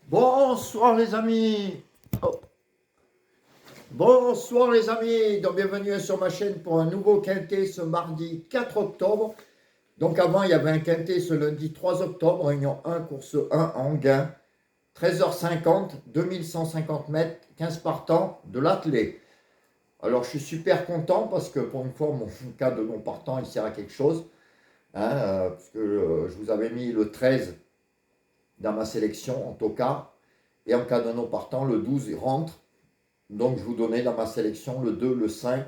Bonsoir les amis. Oh. Bonsoir les amis, donc bienvenue sur ma chaîne pour un nouveau quintet ce mardi 4 octobre. Donc avant il y avait un quintet ce lundi 3 octobre, réunion 1, course 1 en gain, 13h50, 2150 mètres, 15 partants de l'attelé. Alors je suis super content parce que pour une fois mon cas de non partant il sert à quelque chose. Parce que je vous avais mis le 13 dans ma sélection en tocard. Et en cas de non partant, le 12 il rentre. Donc je vous donnais dans ma sélection le 2, le 5,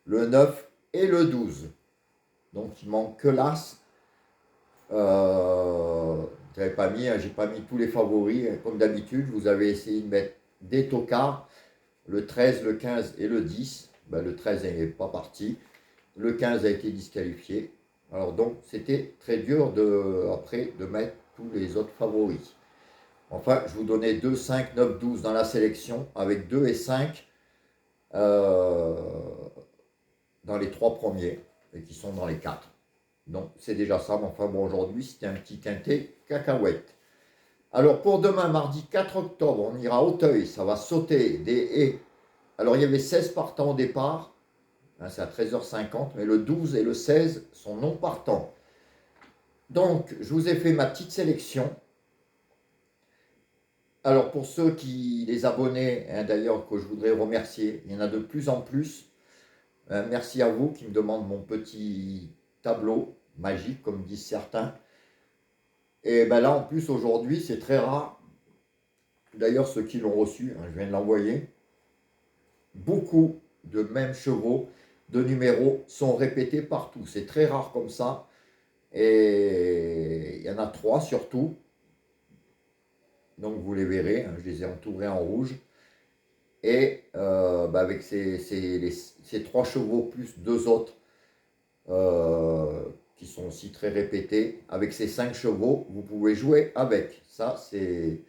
le 9 et le 12. Donc il manque que l'As. Je n'avais pas mis, j'ai pas mis tous les favoris. Comme d'habitude, vous avez essayé de mettre des tocards, le 13, le 15 et le 10. Ben, le 13 n'est pas parti. Le 15 a été disqualifié. Alors donc c'était très dur après de mettre tous les autres favoris. Enfin, je vous donnais 2, 5, 9, 12 dans la sélection avec 2 et 5 euh, dans les 3 premiers et qui sont dans les 4. Donc c'est déjà ça, mais enfin bon, aujourd'hui c'était un petit quintet cacahuète. Alors pour demain, mardi 4 octobre, on ira à Auteuil, ça va sauter des haies. Alors il y avait 16 partants au départ, c'est à 13h50, mais le 12 et le 16 sont non partants. Donc je vous ai fait ma petite sélection. Alors pour ceux qui, les abonnés, d'ailleurs que je voudrais remercier, il y en a de plus en plus. Merci à vous qui me demandent mon petit tableau magique, comme disent certains. Et ben là, en plus, aujourd'hui, c'est très rare. D'ailleurs, ceux qui l'ont reçu, je viens de l'envoyer, beaucoup de mêmes chevaux, de numéros, sont répétés partout. C'est très rare comme ça. Et il y en a 3 surtout. Donc vous les verrez, je les ai entourés en rouge. Et avec ces 3 chevaux plus 2 autres, qui sont aussi très répétés. Avec ces 5 chevaux, vous pouvez jouer avec. Ça, c'est...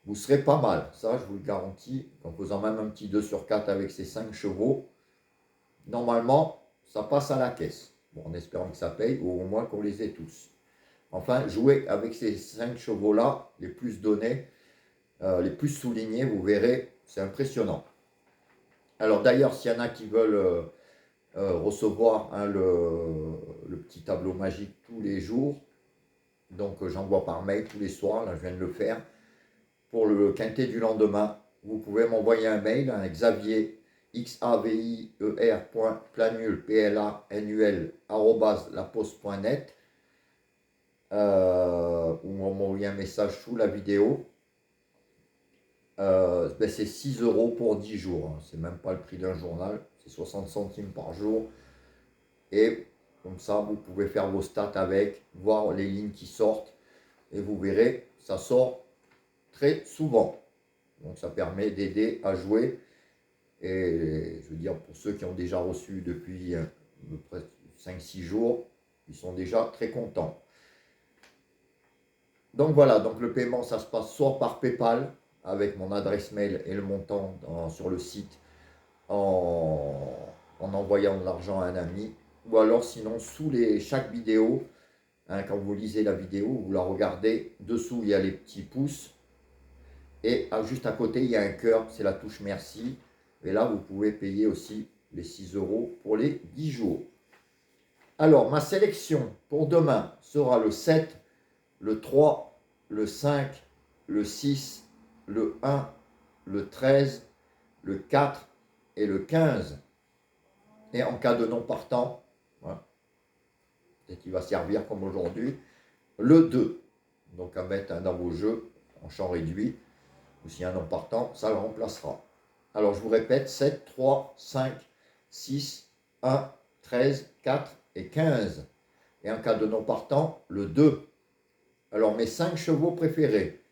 Vous serez pas mal. Ça, je vous le garantis. En faisant même un petit 2 sur 4 avec ces 5 chevaux, normalement, ça passe à la caisse. Bon, en espérant que ça paye, ou au moins qu'on les ait tous. Enfin, jouer avec ces 5 chevaux-là, les plus donnés, les plus soulignés, vous verrez, c'est impressionnant. Alors d'ailleurs, s'il y en a qui veulent recevoir le petit tableau magique tous les jours. Donc j'envoie par mail tous les soirs, là je viens de le faire. Pour le quintet du lendemain, vous pouvez m'envoyer un mail à Xavier, xavier.planul, planul, @laposte.net, ou m'envoyer un message sous la vidéo. C'est 6 € pour 10 jours, c'est même pas le prix d'un journal, c'est 60 centimes par jour. Et comme ça, vous pouvez faire vos stats avec, voir les lignes qui sortent. Et vous verrez, ça sort très souvent. Donc ça permet d'aider à jouer. Et je veux dire, pour ceux qui ont déjà reçu depuis 5-6 jours, ils sont déjà très contents. Donc voilà, donc le paiement, ça se passe soit par PayPal, avec mon adresse mail et le montant sur le site, en envoyant de l'argent à un ami, ou alors sinon sous chaque vidéo, quand vous lisez la vidéo, vous la regardez, dessous il y a les petits pouces, et juste à côté il y a un cœur, c'est la touche merci, et là vous pouvez payer aussi les 6 € pour les 10 jours. Alors ma sélection pour demain sera le 7, le 3, le 5, le 6, le 1, le 13, le 4 et le 15. Et en cas de non partant, voilà, peut-être qu'il va servir comme aujourd'hui, le 2. Donc à mettre dans vos jeux en champ réduit, ou s'il y a un non partant, ça le remplacera. Alors je vous répète, 7, 3, 5, 6, 1, 13, 4 et 15. Et en cas de non partant, le 2. Alors mes 5 chevaux préférés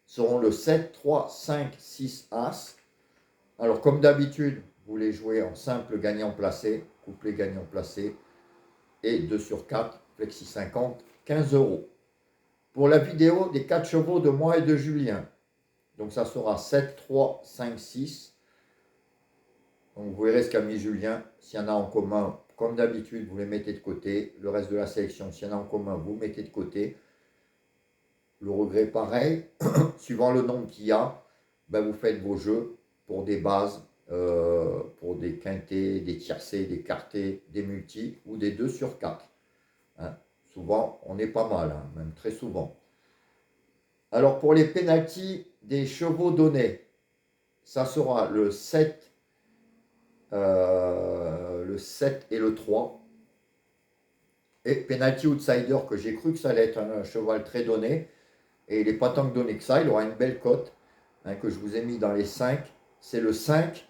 seront le 7, 3, 5, 6, As. Alors comme d'habitude, vous les jouez en simple gagnant placé, couplet gagnant placé, et 2 sur 4, flexi 50, 15 €. Pour la vidéo des 4 chevaux de moi et de Julien, donc ça sera 7, 3, 5, 6. Donc vous verrez ce qu'a mis Julien. S'il y en a en commun, comme d'habitude, vous les mettez de côté. Le reste de la sélection, s'il y en a en commun, vous mettez de côté. Le regret, pareil. Suivant le nombre qu'il y a, ben, vous faites vos jeux pour des bases, pour des quintés, des tiercés, des quartés, des multis ou des 2 sur 4. Hein. Souvent, on est pas mal, hein, même très souvent. Alors, pour les pénaltys des chevaux donnés, ça sera le 7 et le 3. Et penalty outsider, que j'ai cru que ça allait être un cheval très donné. Et il n'est pas tant que donné que ça, il aura une belle cote, hein, que je vous ai mis dans les 5. C'est le 5,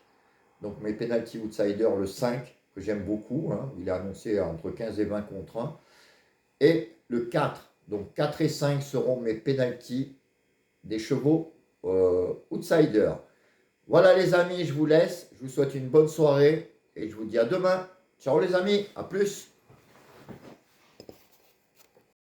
donc mes penalty outsiders, le 5, que j'aime beaucoup. Hein, il est annoncé entre 15 et 20 contre 1. Et le 4, donc 4 et 5 seront mes penalty des chevaux outsiders. Voilà les amis, je vous laisse. Je vous souhaite une bonne soirée et je vous dis à demain. Ciao les amis, à plus.